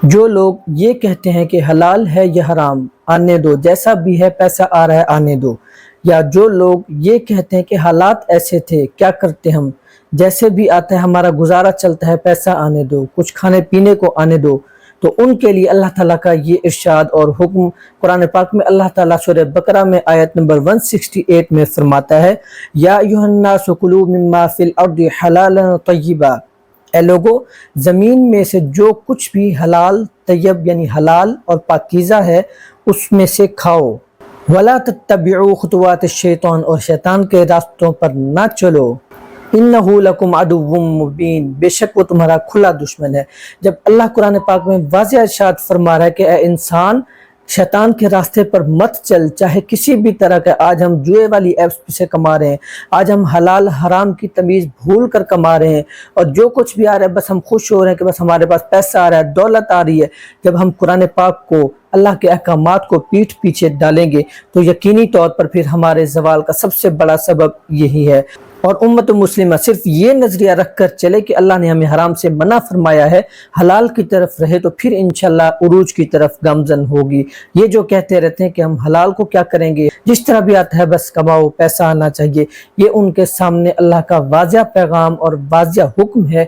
جو لوگ یہ کہتے ہیں کہ حلال ہے یا حرام آنے دو، جیسا بھی ہے پیسہ آ رہا ہے آنے دو، یا جو لوگ یہ کہتے ہیں کہ حالات ایسے تھے کیا کرتے ہم، جیسے بھی آتا ہے ہمارا گزارا چلتا ہے، پیسہ آنے دو، کچھ کھانے پینے کو آنے دو، تو ان کے لیے اللہ تعالیٰ کا یہ ارشاد اور حکم قرآن پاک میں اللہ تعالیٰ سورہ بقرہ میں آیت نمبر 168 میں فرماتا ہے، یا ایھا الناس کلوا مما فی الارض حلالا طیبا، اے لوگو زمین میں سے جو کچھ بھی حلال طیب یعنی حلال اور پاکیزہ ہے اس میں سے کھاؤ، وَلَا تَتَّبِعُوا خُطُوَاتِ الشَّيْطَانِ، اور شیطان کے راستوں پر نہ چلو، اِنَّهُ لَكُمْ عَدُوٌّ مُّبِینٌ، بے شک وہ تمہارا کھلا دشمن ہے۔ جب اللہ قرآن پاک میں واضح ارشاد فرما رہا ہے کہ اے انسان شیطان کے راستے پر مت چل، چاہے کسی بھی طرح کا، آج ہم جوئے والی ایپس سے کما رہے ہیں، آج ہم حلال حرام کی تمیز بھول کر کما رہے ہیں، اور جو کچھ بھی آ رہا ہے بس ہم خوش ہو رہے ہیں کہ بس ہمارے پاس پیسہ آ رہا ہے، دولت آ رہی ہے۔ جب ہم قرآن پاک کو، اللہ کے احکامات کو پیٹھ پیچھے ڈالیں گے تو یقینی طور پر پھر ہمارے زوال کا سب سے بڑا سبب یہی ہے۔ اور امت مسلمہ صرف یہ نظریہ رکھ کر چلے کہ اللہ نے ہمیں حرام سے منع فرمایا ہے، حلال کی طرف رہے تو پھر انشاءاللہ عروج کی طرف گامزن ہوگی۔ یہ جو کہتے رہتے ہیں کہ ہم حلال کو کیا کریں گے، جس طرح بھی آتا ہے بس کماؤ، پیسہ آنا چاہیے، یہ ان کے سامنے اللہ کا واضح پیغام اور واضح حکم ہے۔